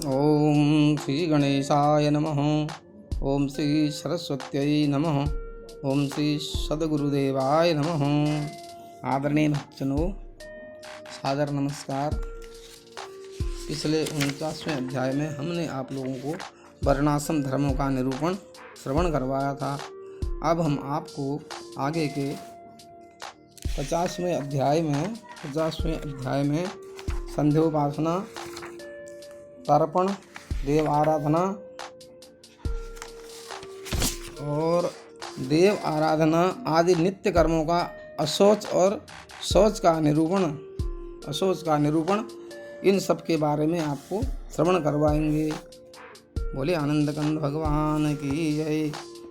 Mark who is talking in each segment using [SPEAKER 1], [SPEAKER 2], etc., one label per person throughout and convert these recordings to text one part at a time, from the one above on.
[SPEAKER 1] ओम श्री गणेशाय नमः। ओम श्री सरस्वत्यै नमः। ओम श्री सद्गुरुदेवाय नमः। आदरणीय भक्तजनों, सादर नमस्कार। पिछले 49वें अध्याय में हमने आप लोगों को वर्णाश्रम धर्मों का निरूपण श्रवण करवाया था। अब हम आपको आगे के 50वें अध्याय में संध्योपासना, तर्पण, देव आराधना और देव आराधना आदि नित्य कर्मों का अशौच और शौच का निरूपण इन सब के बारे में आपको श्रवण करवाएंगे। बोले आनंद कंद भगवान की जय।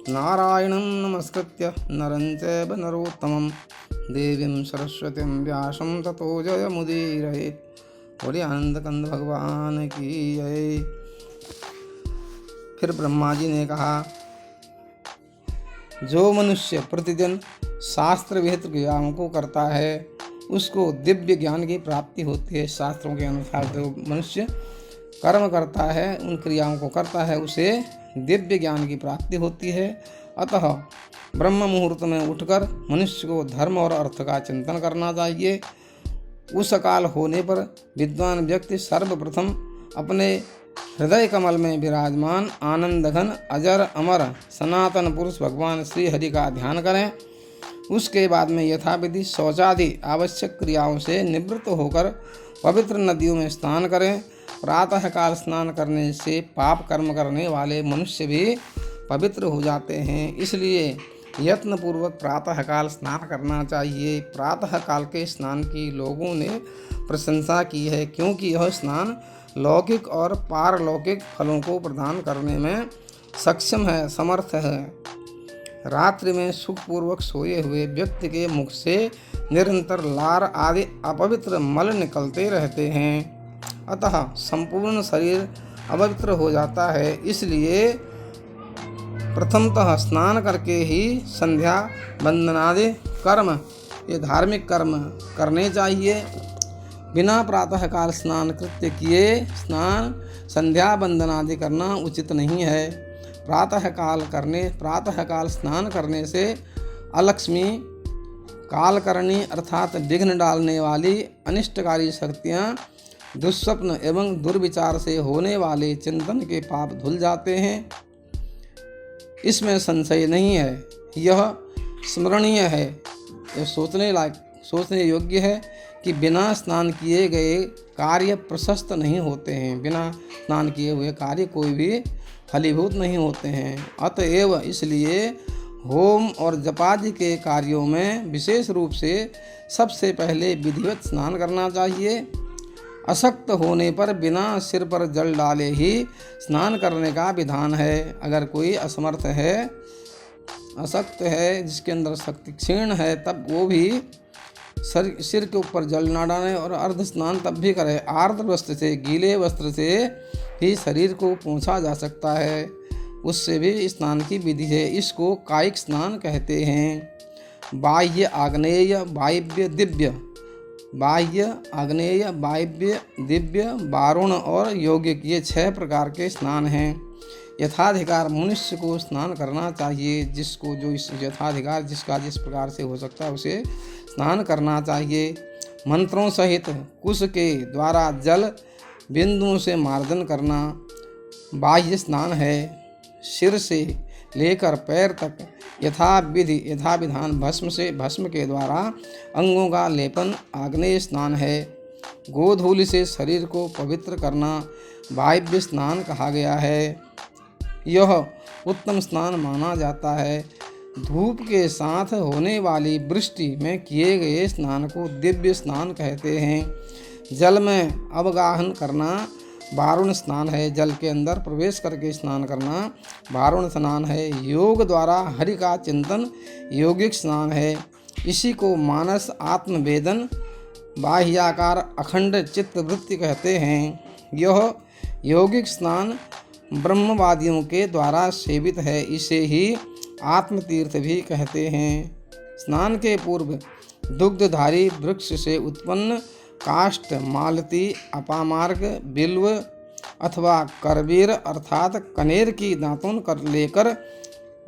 [SPEAKER 1] नारायणं नमस्कृत्य नरं चैव नरोत्तमं देवीं सरस्वतीं व्यासं ततो जयमुदीरयेत्। बोले आनंद कंद भगवान की जय। फिर ब्रह्मा जी ने कहा, जो मनुष्य प्रतिदिन शास्त्र विहित क्रियाओं को करता है उसको दिव्य ज्ञान की प्राप्ति होती है। शास्त्रों के अनुसार जो मनुष्य कर्म करता है, उन क्रियाओं को करता है, उसे दिव्य ज्ञान की प्राप्ति होती है। अतः ब्रह्म मुहूर्त में उठकर मनुष्य को धर्म और अर्थ का चिंतन करना चाहिए। उस काल होने पर विद्वान व्यक्ति सर्वप्रथम अपने हृदय कमल में विराजमान आनंद घन अजर अमर सनातन पुरुष भगवान श्री हरि का ध्यान करें। उसके बाद में यथाविधि शौचादि आवश्यक क्रियाओं से निवृत्त होकर पवित्र नदियों में स्नान करें। प्रातः काल स्नान करने से पाप कर्म करने वाले मनुष्य भी पवित्र हो जाते हैं, इसलिए यत्नपूर्वक प्रातः काल स्नान करना चाहिए। प्रातः काल के स्नान की लोगों ने प्रशंसा की है, क्योंकि यह स्नान लौकिक और पारलौकिक फलों को प्रदान करने में सक्षम है, समर्थ है। रात्रि में सुखपूर्वक सोए हुए व्यक्ति के मुख से निरंतर लार आदि अपवित्र मल निकलते रहते हैं, अतः संपूर्ण शरीर अपवित्र हो जाता है। इसलिए प्रथमतः स्नान करके ही संध्या वंदनादि कर्म, ये धार्मिक कर्म करने चाहिए। बिना प्रातः काल स्नान कृत्य किए स्नान संध्या वंदनादि करना उचित नहीं है। प्रातः काल स्नान करने से अलक्ष्मी, कालकरणी अर्थात विघ्न डालने वाली अनिष्टकारी शक्तियाँ, दुस्वप्न एवं दुर्विचार से होने वाले चिंतन के पाप धुल जाते हैं। इसमें संशय नहीं है। यह स्मरणीय है, यह सोचने योग्य है कि बिना स्नान किए गए कार्य प्रशस्त नहीं होते हैं। बिना स्नान किए हुए कार्य कोई भी फलीभूत नहीं होते हैं। अतएव इसलिए होम और जपादि के कार्यों में विशेष रूप से सबसे पहले विधिवत स्नान करना चाहिए। अशक्त होने पर बिना सिर पर जल डाले ही स्नान करने का विधान है। अगर कोई असमर्थ है, अशक्त है, जिसके अंदर शक्ति क्षीण है, तब वो भी सिर के ऊपर जल ना डाले और अर्ध स्नान तब भी करे। आर्द्र वस्त्र से, गीले वस्त्र से भी शरीर को पोंछा जा सकता है, उससे भी स्नान की विधि है। इसको कायिक स्नान कहते हैं। बाह्य, आग्नेय, वायव्य, दिव्य, दिव्य, वारुण और यौगिक, ये 6 प्रकार के स्नान हैं। यथाधिकार मनुष्य को स्नान करना चाहिए। जिसको जो इस यथाधिकार जिसका जिस प्रकार से हो सकता है उसे स्नान करना चाहिए। मंत्रों सहित कुश के द्वारा जल बिंदुओं से मार्जन करना बाह्य स्नान है। सिर से लेकर पैर तक यथाविधान भस्म के द्वारा अंगों का लेपन आग्नेय स्नान है। गोधूलि से शरीर को पवित्र करना वायव्य स्नान कहा गया है। यह उत्तम स्नान माना जाता है। धूप के साथ होने वाली वृष्टि में किए गए स्नान को दिव्य स्नान कहते हैं। जल में अवगाहन करना वारुण स्नान है। जल के अंदर प्रवेश करके स्नान करना वारुण स्नान है। योग द्वारा हरि का चिंतन यौगिक स्नान है। इसी को मानस आत्मवेदन बाह्याकार अखंड चित्तवृत्ति कहते हैं। यह यौगिक स्नान ब्रह्मवादियों के द्वारा सेवित है। इसे ही आत्मतीर्थ भी कहते हैं। स्नान के पूर्व दुग्धधारी वृक्ष से उत्पन्न काष्ठ, मालती, अपामार्ग, बिल्व अथवा करवीर अर्थात कनेर की दातुन कर लेकर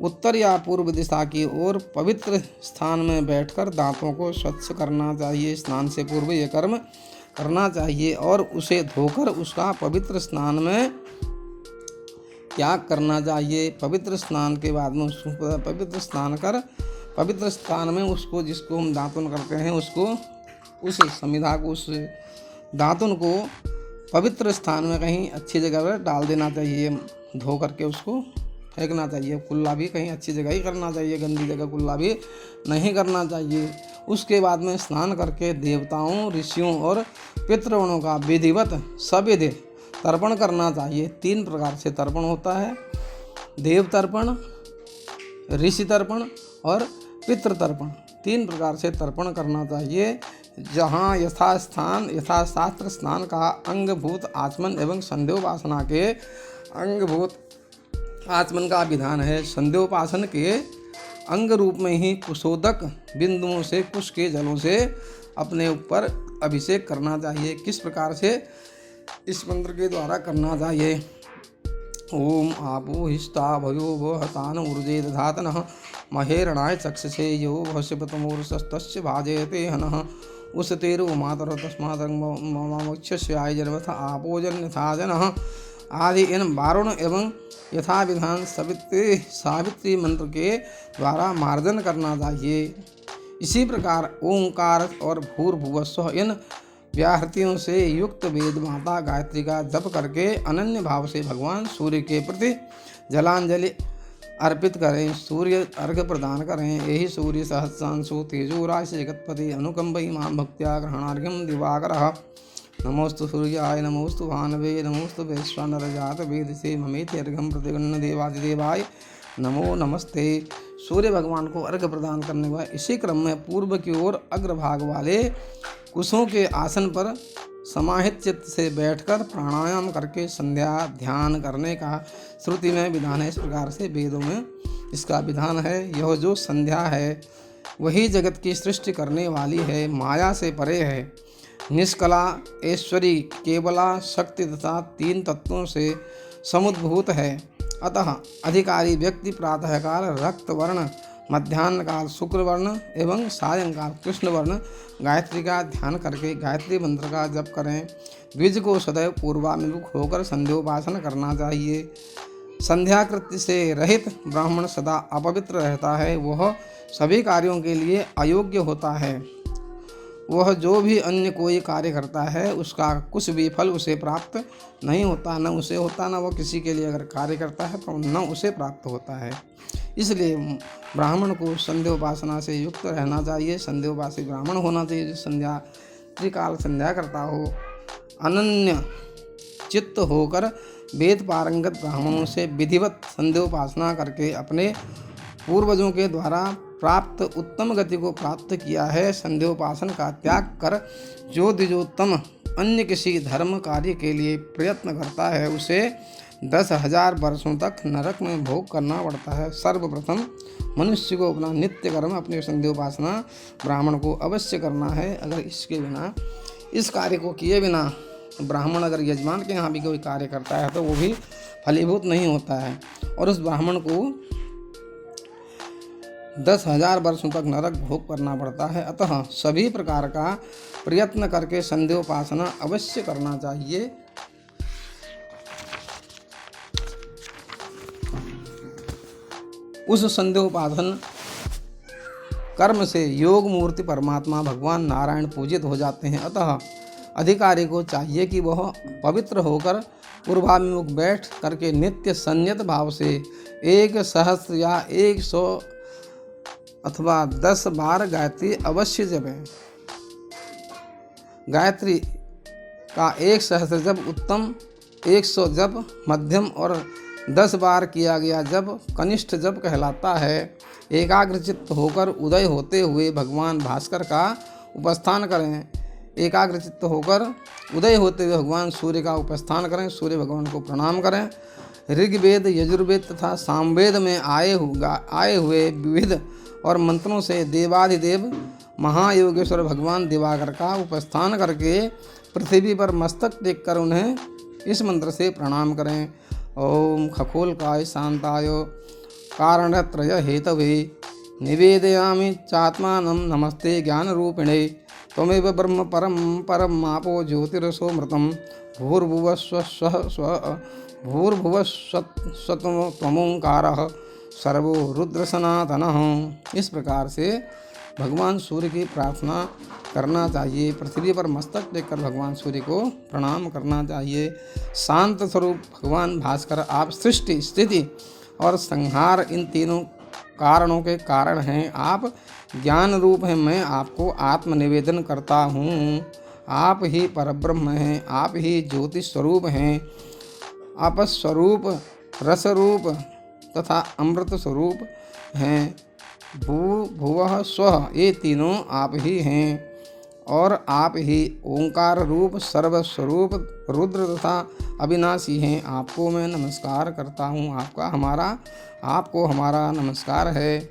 [SPEAKER 1] उत्तर या पूर्व दिशा की ओर पवित्र स्थान में बैठकर दांतों को स्वच्छ करना चाहिए। स्नान से पूर्व ये कर्म करना चाहिए और उसे धोकर उसका पवित्र स्नान में त्याग करना चाहिए। पवित्र स्नान के बाद में उसको पवित्र स्नान कर पवित्र स्थान में उसको जिसको हम दातुन करते हैं उसको उस समिधा को उस दातुन को पवित्र स्थान में कहीं अच्छी जगह पर डाल देना चाहिए। धो करके उसको फेंकना चाहिए। कुल्ला भी कहीं अच्छी जगह ही करना चाहिए, गंदी जगह कुल्ला भी नहीं करना चाहिए। उसके बाद में स्नान करके देवताओं, ऋषियों और पितृगणों का विधिवत सविधि तर्पण करना चाहिए। 3 प्रकार से तर्पण होता है, देव तर्पण, ऋषि तर्पण और पितृ तर्पण। 3 प्रकार से तर्पण करना चाहिए। जहाँ यथाशास्त्र स्नान का अंगभूत आचमन एवं संध्योपासना के अंगभूत आचमन का विधान है। संध्योपासन के अंग रूप में ही कुशोदक बिंदुओं से कुश के जलों से अपने ऊपर अभिषेक करना चाहिए। किस प्रकार से? इस मंत्र के द्वारा करना चाहिए। ओम आपो हिष्ठा भयो वहतान ऊर्जे दधातनः महेरणाय चक्षसे यो भस्यपतमोर्षस्तस्य भाजयते हनः उसतेरो मातर तस्मादक्षस्याय जन्मथ आपोजन्यथा जनः आदि इन वारुण एवं यथा विधान सावित्री मंत्र के द्वारा मार्जन करना चाहिए। इसी प्रकार ओंकार और भूर्भुवस्व इन व्याहृतियों से युक्त वेद माता गायत्री का जप करके अनन्य भाव से भगवान सूर्य के प्रति जलांजलि अर्पित करें, सूर्य अर्घ प्रदान करें। यही सूर्य सहस्रांशु तेजोराय से जगतपति अनुकंपई मां भक्त्या ग्रहणार्घ्यम दिवाकरः। नमोस्तु सूर्याय नमोस्तु भानवे नमोस्तु वैश्वानरजात वेदसे ममेति अर्घ्यम प्रतिगण्य देवादिदेवाय नमो नमस्ते। सूर्य भगवान को अर्घ प्रदान करने के बाद इसी क्रम में पूर्व की ओर अग्रभाग वाले कुशों के आसन पर समाहित चित्त से बैठकर प्राणायाम करके संध्या ध्यान करने का श्रुति में विधान है। इस प्रकार से वेदों में इसका विधान है। यह जो संध्या है वही जगत की सृष्टि करने वाली है, माया से परे है, निष्कला ऐश्वरी केवला शक्ति तथा 3 तत्वों से समुद्भूत है। अतः अधिकारी व्यक्ति प्रातःकाल रक्त वर्ण, मध्याह्न काल शुक्र वर्ण एवं सायंकाल कृष्ण वर्ण गायत्री का ध्यान करके गायत्री मंत्र का जप करें। द्विज को सदैव पूर्वाभिमुख होकर संध्योपासन करना चाहिए। संध्याकृत्य से रहित ब्राह्मण सदा अपवित्र रहता है, वह सभी कार्यों के लिए अयोग्य होता है। वह जो भी अन्य कोई कार्य करता है उसका कुछ भी फल उसे प्राप्त नहीं होता, न उसे होता, न वह किसी के लिए अगर कार्य करता है तो न उसे प्राप्त होता है। इसलिए ब्राह्मण को संध्योपासना से युक्त रहना चाहिए। संध्योपासी ब्राह्मण होना चाहिए जो संध्या त्रिकाल संध्या करता हो। अनन्य चित्त होकर वेद पारंगत ब्राह्मणों से विधिवत संध्योपासना करके अपने पूर्वजों के द्वारा प्राप्त उत्तम गति को प्राप्त किया है। संध्योपासन का त्याग कर जो द्विजोत्तम अन्य किसी धर्म कार्य के लिए प्रयत्न करता है उसे 10,000 वर्षों तक नरक में भोग करना पड़ता है। सर्वप्रथम मनुष्य को अपना नित्य कर्म अपने संध्योपासना ब्राह्मण को अवश्य करना है। अगर इसके बिना इस कार्य को किए बिना ब्राह्मण अगर यजमान के यहाँ भी कोई कार्य करता है तो वो भी फलीभूत नहीं होता है और उस ब्राह्मण को 10,000 वर्षों तक नरक भोग करना पड़ता है। अतः सभी प्रकार का प्रयत्न करके संध्योपासना अवश्य करना चाहिए। उस संध्योपासन कर्म से योग मूर्ति परमात्मा भगवान नारायण पूजित हो जाते हैं। अतः अधिकारी को चाहिए कि वह पवित्र होकर पूर्वाभिमुख बैठ करके नित्य संयत भाव से 1,000 या 100 अथवा 10 बार गायत्री अवश्य जपें। गायत्री का 1,000 जप उत्तम, 100 जप मध्यम और 10 बार किया गया जप कनिष्ठ जप कहलाता है। एकाग्रचित्त होकर उदय होते हुए भगवान भास्कर का उपस्थान करें। एकाग्रचित्त होकर उदय होते हुए भगवान सूर्य का उपस्थान करें। सूर्य भगवान को प्रणाम करें। ऋग्वेद, यजुर्वेद तथा सामवेद में आए हुए विविध और मंत्रों से देवाधिदेव महायोगेश्वर भगवान दिवाकर का उपस्थान करके पृथ्वी पर मस्तक टेक कर उन्हें इस मंत्र से प्रणाम करें। ओम खगोलकाय शांताय कारणत्रय हेतवे निवेदयामि चात्मानं नमस्ते ज्ञान रूपिणे त्वमेव ब्रह्म परम परम आपो ज्योतिरसो मृतम भूर्भुवस्वत्वमोंकारः सर्वो रुद्र सनातनः। इस प्रकार से भगवान सूर्य की प्रार्थना करना चाहिए। पृथ्वी पर मस्तक टेककर भगवान सूर्य को प्रणाम करना चाहिए। शांत स्वरूप भगवान भास्कर, आप सृष्टि, स्थिति और संहार इन तीनों कारणों के कारण हैं। आप ज्ञान रूप हैं। मैं आपको आत्मनिवेदन करता हूँ। आप ही परब्रह्म हैं। आप ही ज्योति स्वरूप हैं। अपस्वरूप, रसरूप तथा अमृत स्वरूप हैं। भुवः स्वः, ये तीनों आप ही हैं। और आप ही ओंकार रूप, सर्वस्वरूप, रुद्र तथा अविनाशी हैं। आपको मैं नमस्कार करता हूँ। आपको हमारा नमस्कार है।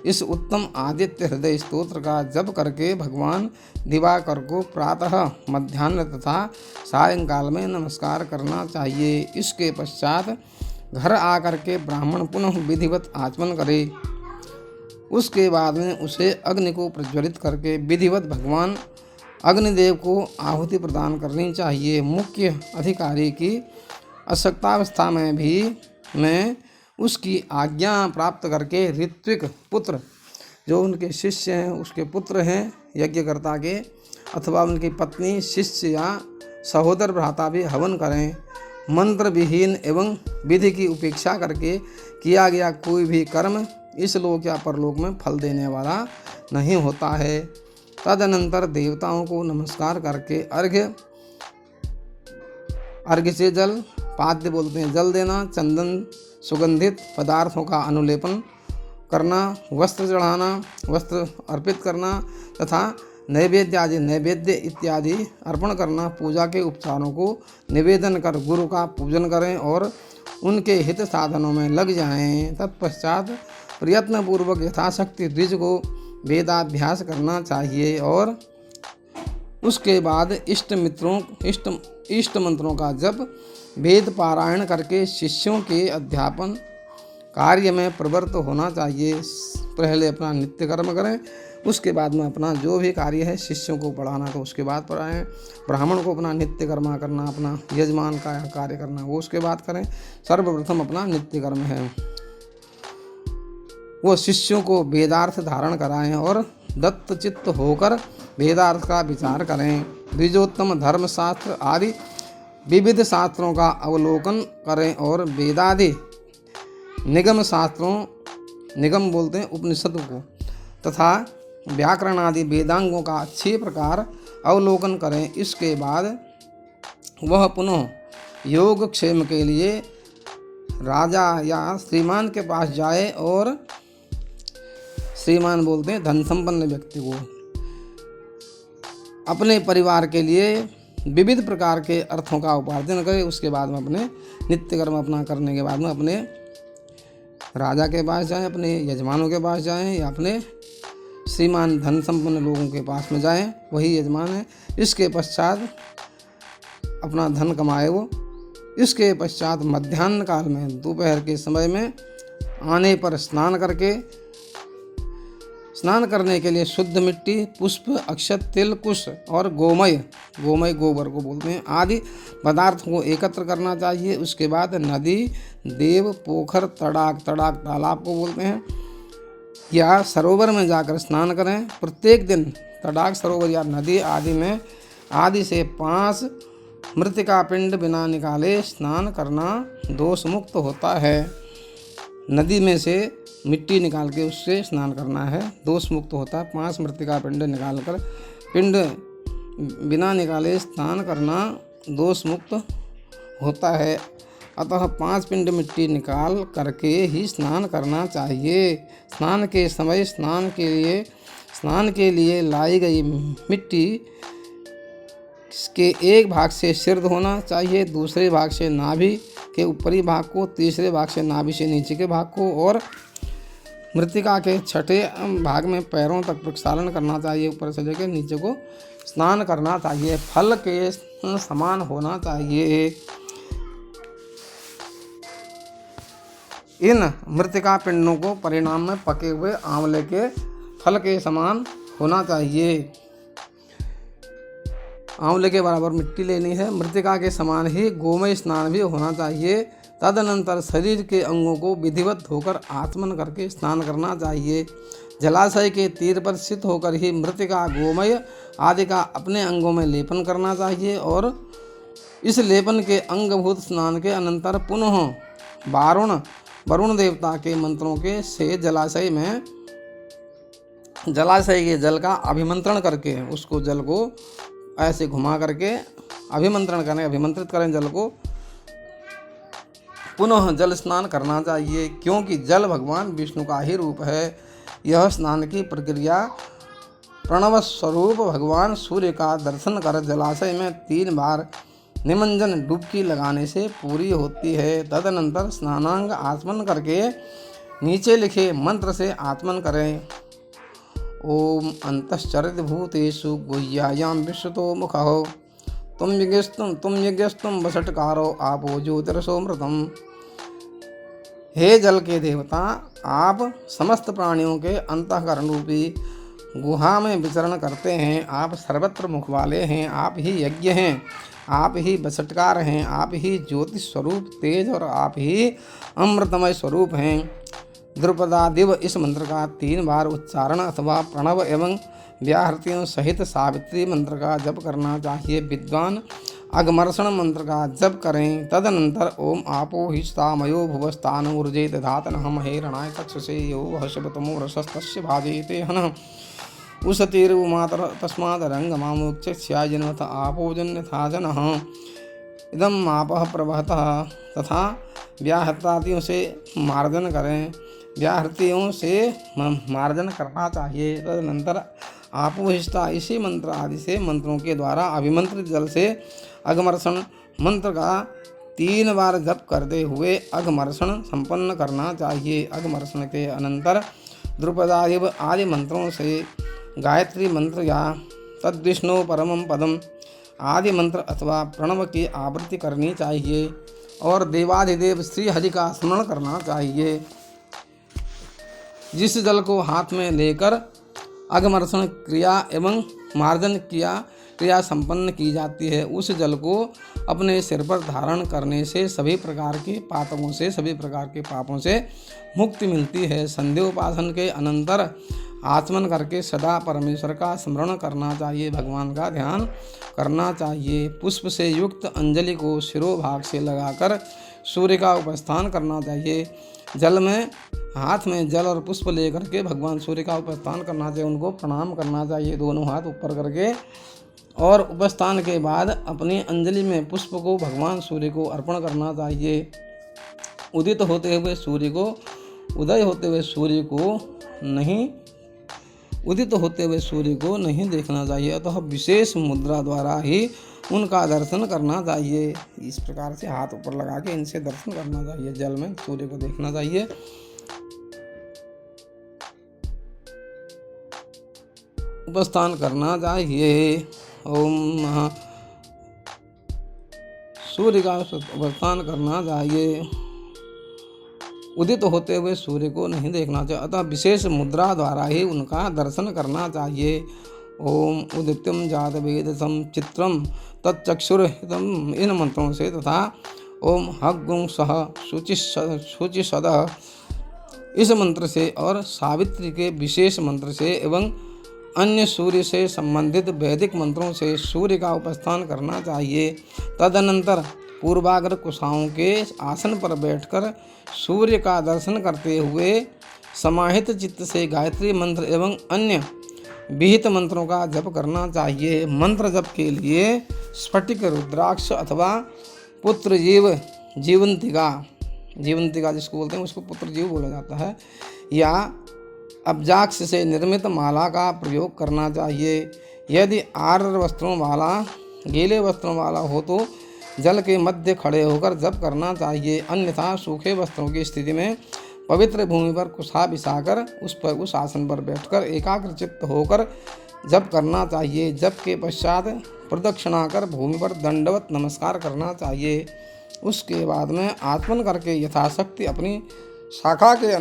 [SPEAKER 1] इस उत्तम आदित्य हृदय स्तोत्र का जप करके भगवान दिवाकर को प्रातः, मध्याह्न तथा सायंकाल में नमस्कार करना चाहिए। इसके पश्चात घर आकर के ब्राह्मण पुनः विधिवत आचमन करे। उसके बाद में उसे अग्नि को प्रज्वलित करके विधिवत भगवान अग्निदेव को आहुति प्रदान करनी चाहिए। मुख्य अधिकारी की अशक्तावस्था में भी मैं उसकी आज्ञा प्राप्त करके ऋत्विक पुत्र, जो उनके शिष्य हैं, उसके पुत्र हैं यज्ञकर्ता के, अथवा उनकी पत्नी, शिष्य या सहोदर भ्राता भी हवन करें। मंत्र विहीन एवं विधि की उपेक्षा करके किया गया कोई भी कर्म इस लोक या परलोक में फल देने वाला नहीं होता है। तदनंतर देवताओं को नमस्कार करके अर्घ्य से जल, पाद्य बोलते हैं जल देना, चंदन सुगंधित पदार्थों का अनुलेपन करना, वस्त्र चढ़ाना, वस्त्र अर्पित करना तथा नैवेद्य इत्यादि अर्पण करना। पूजा के उपचारों को निवेदन कर गुरु का पूजन करें और उनके हित साधनों में लग जाएं। तत्पश्चात प्रयत्नपूर्वक यथाशक्ति द्विज को वेदाभ्यास करना चाहिए और उसके बाद इष्ट मंत्रों का जप, वेद पारायण करके शिष्यों के अध्यापन कार्य में प्रवृत्त होना चाहिए। पहले अपना नित्य कर्म करें, उसके बाद में अपना जो भी कार्य है शिष्यों को पढ़ाना तो उसके बाद पढ़ाएं। ब्राह्मण को अपना नित्य कर्म करना, अपना यजमान का कार्य करना वो उसके बाद करें। सर्वप्रथम अपना नित्य कर्म है वो शिष्यों को वेदार्थ धारण कराएं और दत्तचित्त होकर वेदार्थ का विचार करें। द्विजोत्तम धर्मशास्त्र आदि विविध शास्त्रों का अवलोकन करें और वेदादि निगम शास्त्रों, निगम बोलते हैं उपनिषद को, तथा व्याकरण आदि वेदांगों का अच्छी प्रकार अवलोकन करें। इसके बाद वह पुनः योगक्षेम के लिए राजा या श्रीमान के पास जाए और श्रीमान बोलते हैं धन संपन्न व्यक्ति को, अपने परिवार के लिए विविध प्रकार के अर्थों का उपार्जन करे। उसके बाद में अपने नित्य कर्म अपना करने के बाद में अपने राजा के पास जाएं, अपने यजमानों के पास जाएं या अपने श्रीमान धन संपन्न लोगों के पास में जाएं, वही यजमान है। इसके पश्चात अपना धन कमाए वो। इसके पश्चात मध्याह्न काल में, दोपहर के समय में आने पर स्नान करने के लिए शुद्ध मिट्टी, पुष्प, अक्षत, तिल, कुश और गोमय गोबर को बोलते हैं आदि पदार्थों को एकत्र करना चाहिए। उसके बाद नदी, देव, पोखर, तड़ाक तालाब को बोलते हैं, या सरोवर में जाकर स्नान करें। प्रत्येक दिन तड़ाक, सरोवर या नदी आदि से 5 मृतिका पिंड बिना निकाले स्नान करना दोष मुक्त होता है। नदी में से मिट्टी निकाल के उससे स्नान करना है, दोष मुक्त होता है। 5 मृतिका पिंड निकालकर, पिंड बिना निकाले स्नान करना दोष मुक्त होता है। अतः 5 पिंड मिट्टी निकाल करके ही स्नान करना चाहिए। स्नान के समय स्नान के लिए लाई गई मिट्टी के एक भाग से सिर धोना चाहिए, दूसरे भाग से नाभि के ऊपरी भाग को, तीसरे भाग से नाभि से नीचे के भाग को और मृतिका के छठे भाग में पैरों तक प्रक्षालन करना चाहिए। ऊपर से लेकर नीचे को स्नान करना चाहिए। फल के समान होना चाहिए। इन मृतिका पिंडों को परिणाम में पके हुए आंवले के फल के समान होना चाहिए। आंवले के बराबर मिट्टी लेनी है। मृतिका के समान ही गोमय स्नान भी होना चाहिए। तदनंतर शरीर के अंगों को विधिवत धोकर आचमन करके स्नान करना चाहिए। जलाशय के तीर पर स्थित होकर ही मृतिका गोमय आदि का अपने अंगों में लेपन करना चाहिए और इस लेपन के अंगभूत स्नान के अनंतर पुनः वरुण देवता के मंत्रों के से जलाशय के जल का अभिमंत्रण करके उसको जल को ऐसे घुमा करके अभिमंत्रित करें जल को, पुनः जल स्नान करना चाहिए, क्योंकि जल भगवान विष्णु का ही रूप है। यह स्नान की प्रक्रिया प्रणव स्वरूप भगवान सूर्य का दर्शन कर जलाशय में 3 बार निमंजन डुबकी लगाने से पूरी होती है। तदनंतर स्नानांग आचमन करके नीचे लिखे मंत्र से आचमन करें। ओम अंतश्चरित भूतेषु गुह्यायाम विश्वतो मुखः तुम यज्ञस्तुम वसटकारो आपो ज्योतिरसोमृतम। हे जल के देवता, आप समस्त प्राणियों के अंतःकरण रूपी गुहा में विचरण करते हैं। आप सर्वत्र मुख वाले हैं, आप ही यज्ञ हैं, आप ही वसटकार हैं, आप ही ज्योतिष स्वरूप तेज और आप ही अमृतमय स्वरूप हैं। द्रुपदादिव इस मंत्र का 3 बार उच्चारण अथवा प्रणव एवं व्याहृतियों सहित सावित्री मंत्र का जप करना चाहिए। विद्वान अगमर्षण मंत्र का जप करें। तदनंतर ओम आपो हि स्थामयो भुवस्तान ऊर्जे दधातन महे रणाय चक्षुषे यो हर्षवतमो रसस्तस्य भाजेते हनः उशतीरुमातर तस्मात् रंगमामुक्षस्याजन्मथ आपोजन्यथा जनः। इदम आपः प्रवहतः तथा व्याहृतादियों से मार्जन करें। व्याहृतियों से मार्जन करना चाहिए। तदनंतर आपोहिष्टा इसी मंत्र आदि से मंत्रों के द्वारा अभिमंत्रित जल से अगमर्षण मंत्र का 3 बार जप करते हुए अगमर्षण संपन्न करना चाहिए। अगमर्षण के अनंतर द्रुपदादिव आदि मंत्रों से गायत्री मंत्र या तद्विष्णु परमं पदम आदि मंत्र अथवा प्रणव की आवृत्ति करनी चाहिए और देवाधिदेव श्री हरि का स्मरण करना चाहिए। जिस जल को हाथ में लेकर अगमर्षण क्रिया एवं मार्जन क्रिया संपन्न की जाती है, उस जल को अपने सिर पर धारण करने से सभी प्रकार के पापों से मुक्ति मिलती है। संध्योपासन के अनंतर आचमन करके सदा परमेश्वर का स्मरण करना चाहिए, भगवान का ध्यान करना चाहिए। पुष्प से युक्त अंजलि को शिरोभाग से लगाकर सूर्य का उपस्थान करना चाहिए। हाथ में जल और पुष्प लेकर के भगवान सूर्य का उपस्थान करना चाहिए, उनको प्रणाम करना चाहिए दोनों हाथ ऊपर करके, और उपस्थान के बाद अपनी अंजलि में पुष्प को भगवान सूर्य को अर्पण करना चाहिए। उदय होते हुए सूर्य को नहीं देखना चाहिए, अतः विशेष मुद्रा द्वारा ही उनका दर्शन करना चाहिए। इस प्रकार से हाथ ऊपर लगा के इनसे दर्शन करना चाहिए, जल में सूर्य को देखना चाहिए। उपस्थान करना चाहिए। ओम सूर्य का उपस्थान करना चाहिए। उदित होते हुए सूर्य को नहीं देखना चाहिए, अतः विशेष मुद्रा द्वारा ही उनका दर्शन करना चाहिए। ओम उदित्यम जात वेदसम चित्रम तच्चक्षुरहितम इन मंत्रों से तथा ओम हग्गुं सह शुचिसदः इस मंत्र से और सावित्री के विशेष मंत्र से एवं अन्य सूर्य से संबंधित वैदिक मंत्रों से सूर्य का उपस्थान करना चाहिए। तदनंतर पूर्वाग्र कुशाओं के आसन पर बैठकर सूर्य का दर्शन करते हुए समाहित चित्त से गायत्री मंत्र एवं अन्य विहित मंत्रों का जप करना चाहिए। मंत्र जप के लिए स्फटिक रुद्राक्ष अथवा पुत्र जीवंतिका जिसको बोलते हैं उसको पुत्र जीव बोला जाता है, या अब्जाक्ष से निर्मित माला का प्रयोग करना चाहिए। यदि आर्द्र वस्त्रों वाला गीले वस्त्रों वाला हो तो जल के मध्य खड़े होकर जप करना चाहिए, अन्यथा सूखे वस्त्रों की स्थिति में पवित्र भूमि पर कुशा बिछाकर उस आसन पर बैठकर एकाग्रचित्त होकर जप करना चाहिए। जप के पश्चात प्रदक्षिणा कर भूमि पर दंडवत नमस्कार करना चाहिए। उसके बाद में आचमन करके यथाशक्ति अपनी शाखा के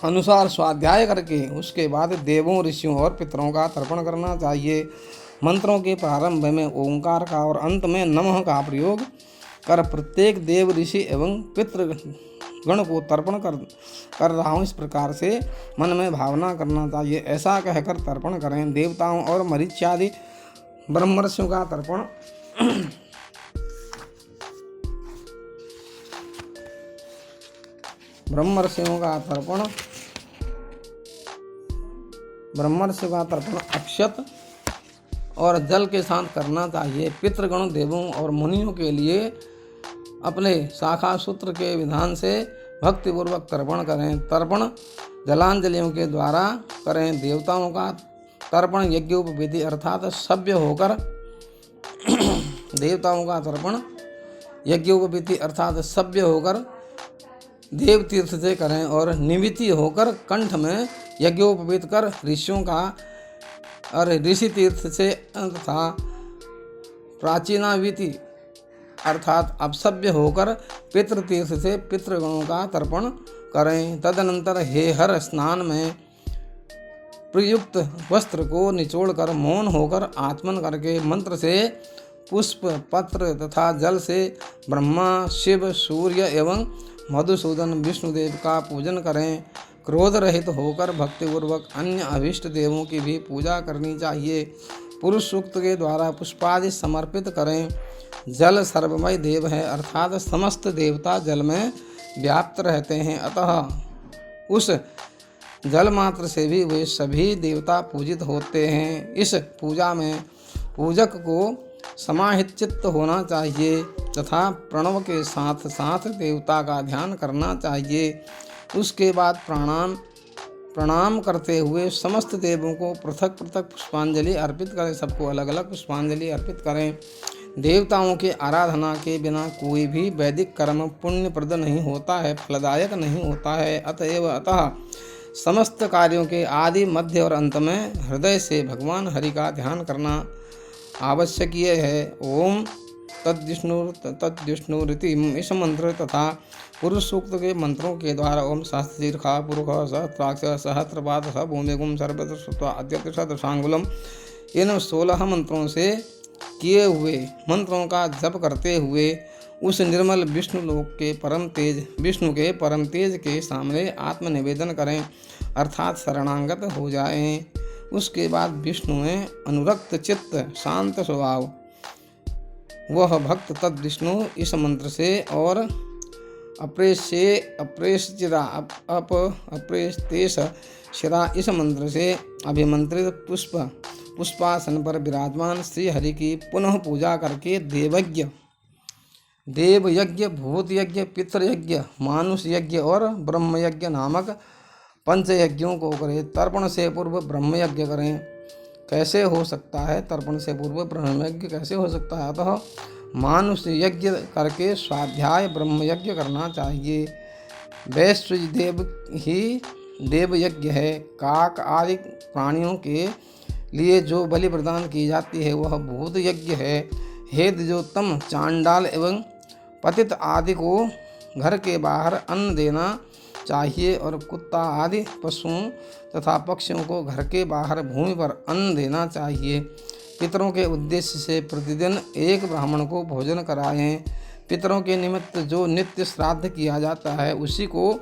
[SPEAKER 1] अनुसार स्वाध्याय करके उसके बाद देवों, ऋषियों और पितरों का तर्पण करना चाहिए। मंत्रों के प्रारंभ में ओंकार का और अंत में नमः का प्रयोग कर प्रत्येक देव, ऋषि एवं पितृगण को तर्पण कर रहा हूँ, इस प्रकार से मन में भावना करना चाहिए। ऐसा कहकर तर्पण करें। देवताओं और मरीच्यादि ब्रह्मर्षियों का तर्पण ब्रह्मर्षियों का तर्पण अक्षत और जल के साथ करना चाहिए। पितृगणों, देवों और मुनियों के लिए अपने शाखा सूत्र के विधान से भक्तिपूर्वक तर्पण करें। तर्पण जलांजलियों के द्वारा करें। देवताओं का तर्पण यज्ञोपवीति अर्थात सभ्य होकर देव तीर्थ से करें और निमित्ति होकर कंठ में यज्ञोपवीत कर ऋषियों का और ऋषि तीर्थ से तथा प्राचीनावीति अर्थात अपसभ्य होकर पितृतीर्थ से पितृगणों का तर्पण करें। तदनंतर हेहर स्नान में प्रयुक्त वस्त्र को निचोड़कर मौन होकर आचमन करके मंत्र से पुष्प, पत्र तथा जल से ब्रह्मा, शिव, सूर्य एवं मधुसूदन विष्णुदेव का पूजन करें। क्रोध रहित होकर भक्तिपूर्वक अन्य अभिष्ट देवों की भी पूजा करनी चाहिए। पुरुष सूक्त के द्वारा पुष्पादि समर्पित करें। जल सर्वमय देव है अर्थात समस्त देवता जल में व्याप्त रहते हैं, अतः उस जल मात्र से भी वे सभी देवता पूजित होते हैं। इस पूजा में पूजक को समाहित चित्त होना चाहिए तथा प्रणव के साथ साथ देवता का ध्यान करना चाहिए। उसके बाद प्रणाम करते हुए समस्त देवों को पृथक पृथक पुष्पांजलि अर्पित करें। सबको अलग अलग पुष्पांजलि अर्पित करें। देवताओं के आराधना के बिना कोई भी वैदिक कर्म पुण्यप्रद नहीं होता है, फलदायक नहीं होता है। अतः समस्त कार्यों के आदि, मध्य और अंत में हृदय से भगवान हरि का ध्यान करना आवश्यक है। ओम तद्विष्णुरिति इस मंत्र तथा पुरुष सूक्त के मंत्रों के द्वारा ओम सहस्रशीर्षा पुरुष सहस्राक्ष सहस्रपाद स भूमिगुम सर्वत्र अद्यतिशतशांगुलम इन 16 मंत्रों से किए हुए मंत्रों का जप करते हुए उस निर्मल विष्णु लोक के परम तेज विष्णु के परम तेज के सामने आत्मनिवेदन करें अर्थात शरणागत हो जाएं। उसके बाद विष्णु में अनुरक्त चित्त, शांत स्वभाव वह भक्त तद विष्णु इस मंत्र से और अप्रेस्तेश शिरा इस मंत्र से अभिमंत्रित पुष्पासन पर विराजमान श्री हरि की पुनः पूजा करके देव यज्ञ, भूत यज्ञ, पितृ यज्ञ, मानुष यज्ञ और ब्रह्म यज्ञ नामक पंच यज्ञों को करें। तर्पण से पूर्व ब्रह्म यज्ञ करें। कैसे हो सकता है? तर्पण से पूर्व ब्रह्म यज्ञ कैसे हो सकता है? अतः मानुष यज्ञ करके स्वाध्याय ब्रह्म यज्ञ करना चाहिए। वैश्व देव ही देव यज्ञ है। काक आदि प्राणियों के लिए जो बलि प्रदान की जाती है वह भूत यज्ञ है। हे द्विजोत्तम, चांडाल एवं पतित आदि को घर के बाहर अन्न देना चाहिए और कुत्ता आदि पशुओं तथा पक्षियों को घर के बाहर भूमि पर अन्न देना चाहिए। पितरों के उद्देश्य से प्रतिदिन एक ब्राह्मण को भोजन कराएं। पितरों के निमित्त जो नित्य श्राद्ध किया जाता है उसी को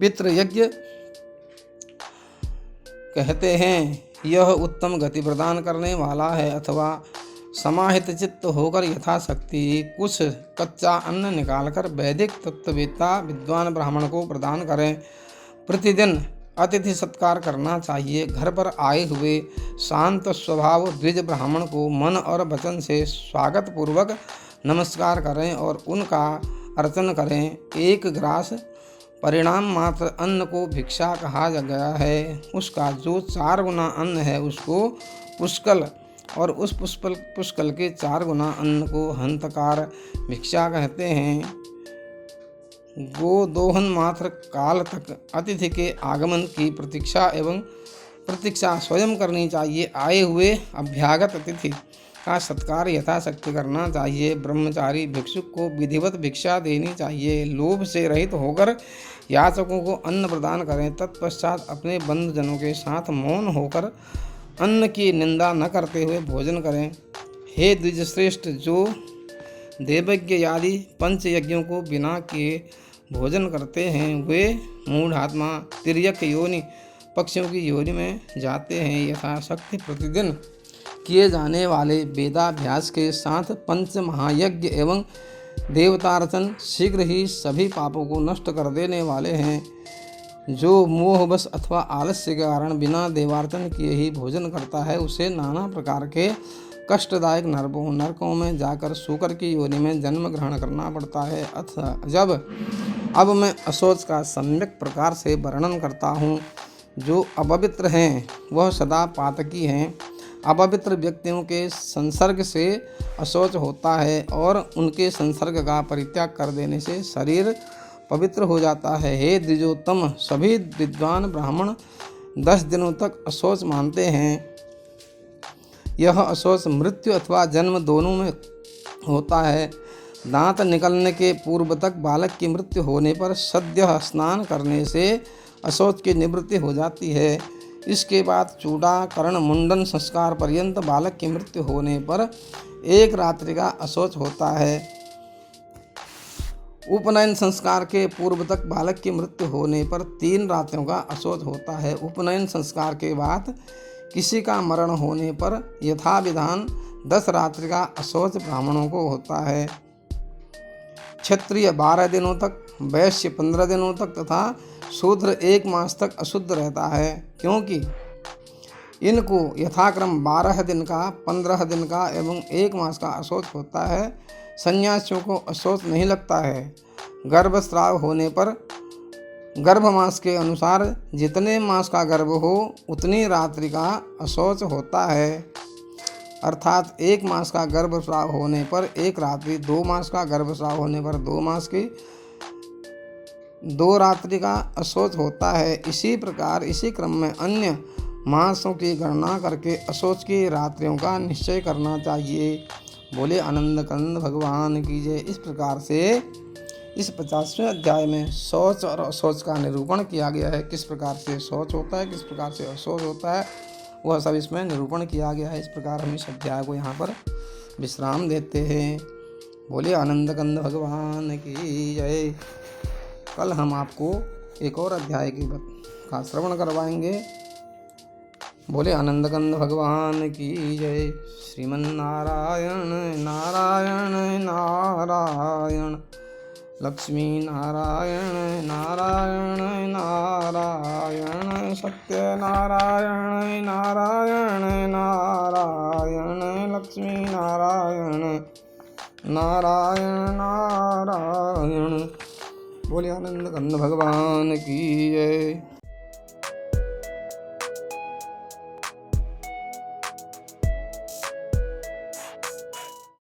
[SPEAKER 1] पितृयज्ञ कहते हैं। यह उत्तम गति प्रदान करने वाला है। अथवा समाहित चित्त होकर यथाशक्ति कुछ कच्चा अन्न निकालकर वैदिक तत्ववेत्ता विद्वान ब्राह्मण को प्रदान करें। प्रतिदिन अतिथि सत्कार करना चाहिए। घर पर आए हुए शांत स्वभाव द्विज ब्राह्मण को मन और वचन से स्वागत पूर्वक नमस्कार करें और उनका अर्चन करें। एक ग्रास परिणाम मात्र अन्न को भिक्षा कहा गया है। उसका जो 4 गुना अन्न है उसको पुष्कल और उस पुष्कल के 4 गुना अन्न को हंतकार भिक्षा कहते हैं। गोदोहन मात्र काल तक अतिथि के आगमन की प्रतीक्षा स्वयं करनी चाहिए। आए हुए अभ्यागत अतिथि का सत्कार यथाशक्ति करना चाहिए। ब्रह्मचारी भिक्षुक को विधिवत भिक्षा देनी चाहिए। लोभ से रहित होकर याचकों को अन्न प्रदान करें। तत्पश्चात अपने बंधुजनों के साथ मौन होकर अन्न की निंदा न करते हुए भोजन करें। हे द्विजश्रेष्ठ, जो देवयज्ञ आदि पंच यज्ञों को बिना किए भोजन करते हैं वे मूढ़ात्मा तिर्यक योनि पक्षियों की योनि में जाते हैं। यथाशक्ति प्रतिदिन किए जाने वाले वेदाभ्यास के साथ पंच महायज्ञ एवं देवतार्चन शीघ्र ही सभी पापों को नष्ट कर देने वाले हैं। जो मोहवश अथवा आलस्य के कारण बिना देवार्चन किए ही भोजन करता है उसे नाना प्रकार के कष्टदायक नरकों में जाकर शूकर की योनि में जन्म ग्रहण करना पड़ता है। अतः अब मैं अशौच का सम्यक प्रकार से वर्णन करता हूँ। जो अपवित्र हैं वह सदा पातकी हैं। अपवित्र व्यक्तियों के संसर्ग से अशौच होता है और उनके संसर्ग का परित्याग कर देने से शरीर पवित्र हो जाता है। हे द्विजोत्तम, सभी विद्वान ब्राह्मण 10 दिनों तक अशौच मानते हैं। यह अशौच मृत्यु अथवा जन्म दोनों में होता है। दांत निकलने के पूर्व तक बालक की मृत्यु होने पर सद्य स्नान करने से अशौच की निवृत्ति हो जाती है। इसके बाद चूड़ाकरण मुंडन संस्कार पर्यंत बालक की मृत्यु होने पर 1 रात्रि का अशौच होता है। उपनयन संस्कार के पूर्व तक बालक की मृत्यु होने पर 3 रात्रियों का अशौच होता है। उपनयन संस्कार के बाद किसी का मरण होने पर यथा विधान 10 रात्रि का अशौच ब्राह्मणों को होता है। क्षत्रिय 12 दिनों तक, वैश्य 15 दिनों तक तथा शूद्र 1 मास तक अशुद्ध रहता है, क्योंकि इनको यथाक्रम 12 दिन का, 15 दिन का एवं 1 मास का अशौच होता है। सन्यासियों को अशौच नहीं लगता है। गर्भस्राव होने पर गर्भमास के अनुसार जितने मास का गर्भ हो उतनी रात्रि का अशौच होता है। अर्थात 1 मास का गर्भस्राव होने पर 1 रात्रि, 2 मास का गर्भस्राव होने पर 2 मास की 2 रात्रि का अशौच होता है। इसी प्रकार इसी क्रम में अन्य मासों की गणना करके अशौच की रात्रियों का निश्चय करना चाहिए। बोले आनंद कंद भगवान की जय। इस प्रकार से इस 50वें अध्याय में शौच और अशौच का निरूपण किया गया है। किस प्रकार से शौच होता है, किस प्रकार से अशौच होता है, वह सब इसमें निरूपण किया गया है। इस प्रकार हम इस अध्याय को यहाँ पर विश्राम देते हैं। बोले आनंद कंद भगवान की जय। कल हम आपको एक और अध्याय का श्रवण करवाएंगे। बोले आनंद कंद भगवान की जय। श्रीमन्नारायण नारायण नारायण, लक्ष्मी नारायण नारायण नारायण, सत्यनारायण नारायण नारायण, लक्ष्मी नारायण नारायण नारायण। बोले आनंद कंद भगवान की जय।